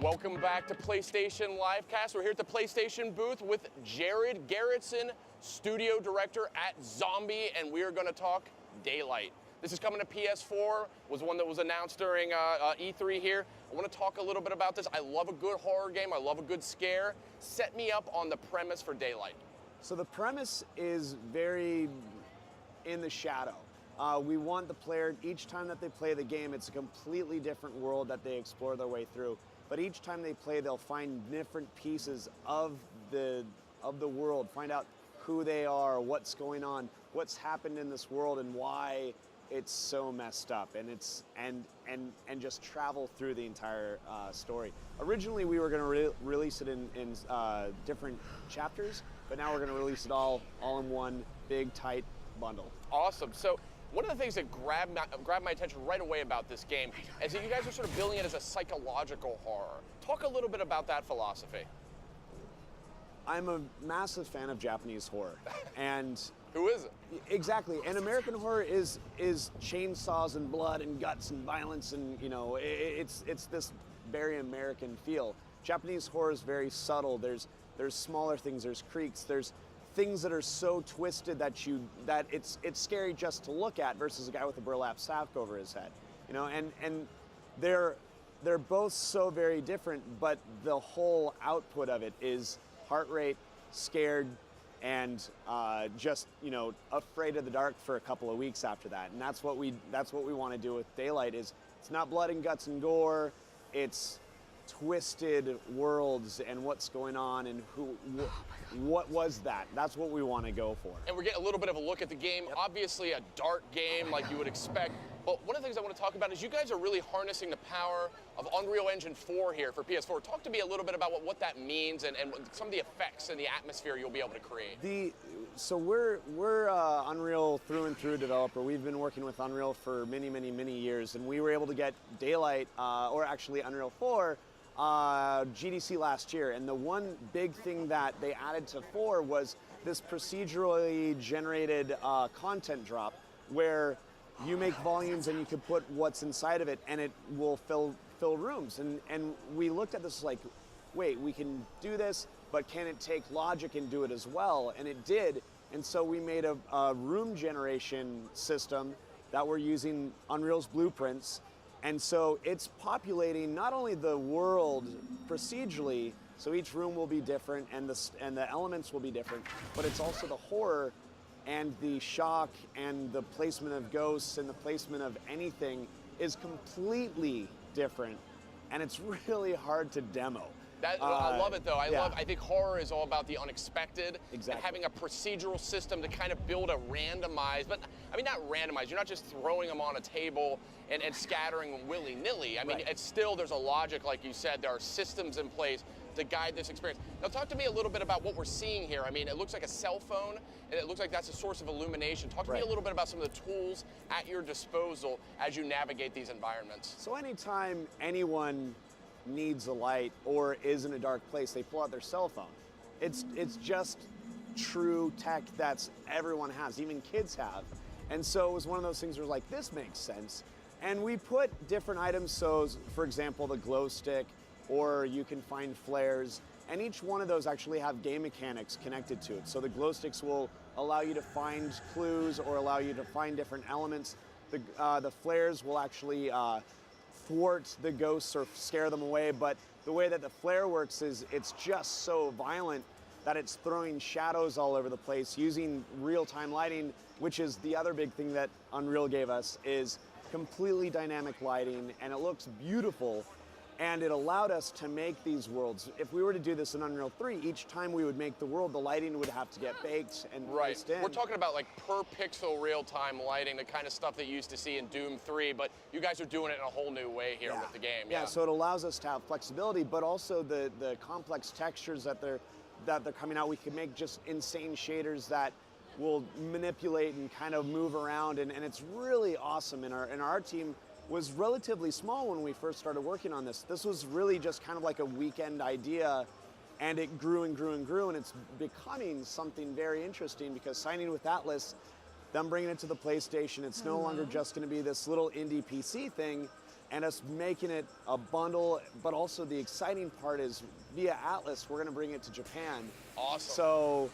Welcome back to PlayStation Livecast. We're here at the PlayStation booth with Jared Garretson, studio director at Zombie, and we are going to talk Daylight. This is coming to PS4, was one that was announced during E3 here. I want to talk a little bit about this. I love a good horror game. I love a good scare. Set me up on the premise for Daylight. So the premise is very in the shadow. We want the player, each time that they play the game, it's a completely different world that they explore their way through. But each time they play, they'll find different pieces of the world, find out who they are, what's going on, what's happened in this world, and why it's so messed up, and and just travel through the entire story. Originally, we were going to release it in different chapters, but now we're going to release it all in one big, tight bundle. Awesome. So one of the things that grabbed my attention right away about this game is that you guys are sort of billing it as a psychological horror. Talk a little bit about that philosophy. I'm a massive fan of Japanese horror, and who isn't? Exactly. And American horror is chainsaws and blood and guts and violence, and it's this very American feel. Japanese horror is very subtle. There's smaller things. There's creaks. There's things that are so twisted that it's scary just to look at, versus a guy with a burlap sack over his head. And they're both so very different, but the whole output of it is heart rate, scared, and just afraid of the dark for a couple of weeks after that. And that's what we want to do with Daylight. Is it's not blood and guts and gore, it's twisted worlds and what's going on and what was that. That's what we want to go for. And we're getting a little bit of a look at the game. Yep. Obviously a dark game like you would expect. But one of the things I want to talk about is you guys are really harnessing the power of Unreal Engine 4 here for PS4. Talk to me a little bit about what that means and some of the effects and the atmosphere you'll be able to create. So we're Unreal through and through developer. We've been working with Unreal for many years, and we were able to get Daylight, or actually Unreal 4, GDC last year. And the one big thing that they added to 4 was this procedurally generated content drop, where you make volumes and you can put what's inside of it and it will fill rooms. And we looked at this like, wait, we can do this, but can it take logic and do it as well? And it did. And so we made a room generation system that we're using Unreal's blueprints. And so it's populating not only the world procedurally, so each room will be different and the elements will be different, but it's also the horror and the shock and the placement of ghosts and the placement of anything is completely different, and it's really hard to demo. I love it though. I think horror is all about the unexpected. Exactly. And having a procedural system to kind of build a randomized, but I mean not randomized, you're not just throwing them on a table and scattering them willy-nilly. I mean, right. It's still, there's a logic, like you said, there are systems in place to guide this experience. Now talk to me a little bit about what we're seeing here. I mean, it looks like a cell phone, and it looks like that's a source of illumination. Talk to me a little bit about some of the tools at your disposal as you navigate these environments. So anytime anyone needs a light or is in a dark place, they pull out their cell phone. It's just true tech that everyone has, even kids have. And so it was one of those things where like, this makes sense. And we put different items, so for example, the glow stick, or you can find flares, and each one of those actually have game mechanics connected to it. So the glow sticks will allow you to find clues or allow you to find different elements. The flares will actually thwart the ghosts or scare them away, but the way that the flare works is it's just so violent that it's throwing shadows all over the place using real-time lighting, which is the other big thing that Unreal gave us, is completely dynamic lighting, and it looks beautiful. And it allowed us to make these worlds. If we were to do this in Unreal 3, each time we would make the world, the lighting would have to get baked and placed in. We're talking about like per pixel real-time lighting, the kind of stuff that you used to see in Doom 3, but you guys are doing it in a whole new way here with the game. Yeah, so it allows us to have flexibility, but also the complex textures that they're coming out. We can make just insane shaders that will manipulate and kind of move around, and it's really awesome. And our team was relatively small when we first started working on this. This was really just kind of like a weekend idea, and it grew and grew and grew, and it's becoming something very interesting because signing with Atlas, them bringing it to the PlayStation, it's no longer just going to be this little indie PC thing. and us making it a bundle, but also the exciting part is via Atlas, we're going to bring it to Japan. Awesome. So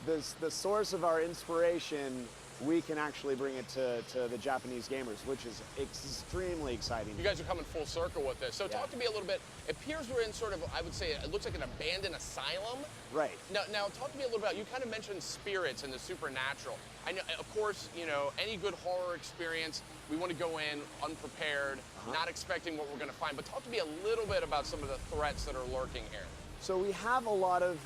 the source of our inspiration, we can actually bring it to the Japanese gamers, which is extremely exciting. You guys are coming full circle with this. So talk to me a little bit. It appears we're in sort of, I would say, it looks like an abandoned asylum. Right. Now talk to me a little about, you kind of mentioned spirits and the supernatural. I know, of course, you know, any good horror experience, we want to go in unprepared, not expecting what we're going to find. But talk to me a little bit about some of the threats that are lurking here. So we have a lot of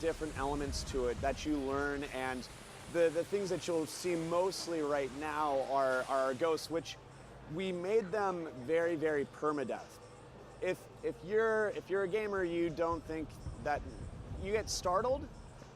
different elements to it that you learn, and the things that you'll see mostly right now are our ghosts, which we made them very, very permadeath. If you're a gamer, you don't think that you get startled,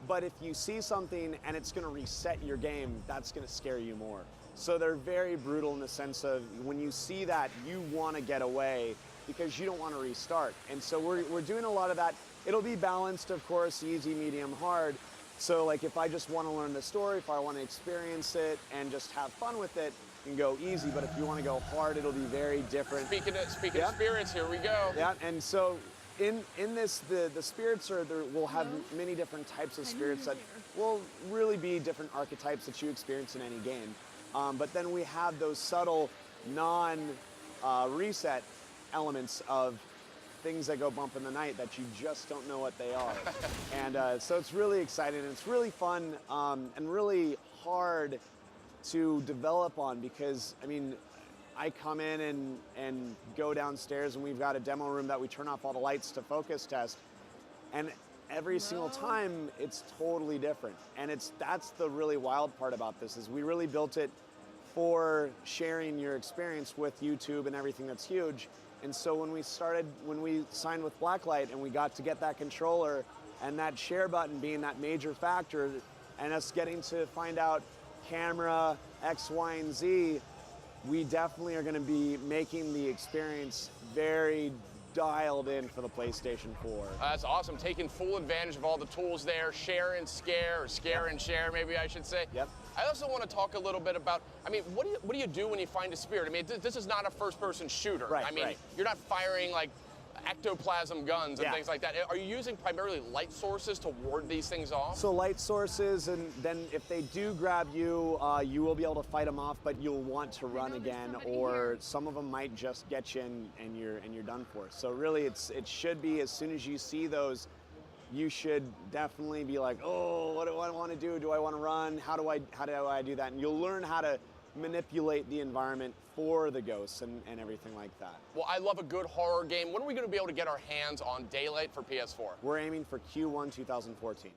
but if you see something and it's going to reset your game, that's going to scare you more. So they're very brutal in the sense of when you see that, you want to get away because you don't want to restart. And so we're doing a lot of that. It'll be balanced, of course, easy, medium, hard. So like if I just want to learn the story, if I want to experience it and just have fun with it, you can go easy. But if you want to go hard, it'll be very different. Speaking of spirits, here we go. Yeah, and so in this, the spirits we'll have many different types of spirits that will really be different archetypes that you experience in any game. But then we have those subtle non-reset elements of things that go bump in the night that you just don't know what they are. And so it's really exciting, and it's really fun and really hard to develop on because, I mean, I come in and go downstairs and we've got a demo room that we turn off all the lights to focus test, and every single time it's totally different. And that's the really wild part about this is we really built it for sharing your experience with YouTube and everything that's huge. And so when we signed with Blacklight and we got to get that controller and that share button being that major factor and us getting to find out camera, X, Y, and Z, we definitely are going to be making the experience very dialed in for the PlayStation 4. That's awesome. Taking full advantage of all the tools there, share and scare, or scare and share, maybe I should say. Yep. I also want to talk a little bit about, I mean, what do you do when you find a spirit? I mean, this is not a first-person shooter. Right, I mean, right. You're not firing like ectoplasm guns and Yeah. things like that. Are you using primarily light sources to ward these things off? So light sources, and then if they do grab you, you will be able to fight them off, but you'll want to run again, or some of them might just get you and you're done for. So really, it should be as soon as you see those, you should definitely be like, oh, what do I want to do? Do I want to run? How do I do that? And you'll learn how to manipulate the environment for the ghosts and everything like that. Well, I love a good horror game. When are we going to be able to get our hands on Daylight for PS4? We're aiming for Q1 2014.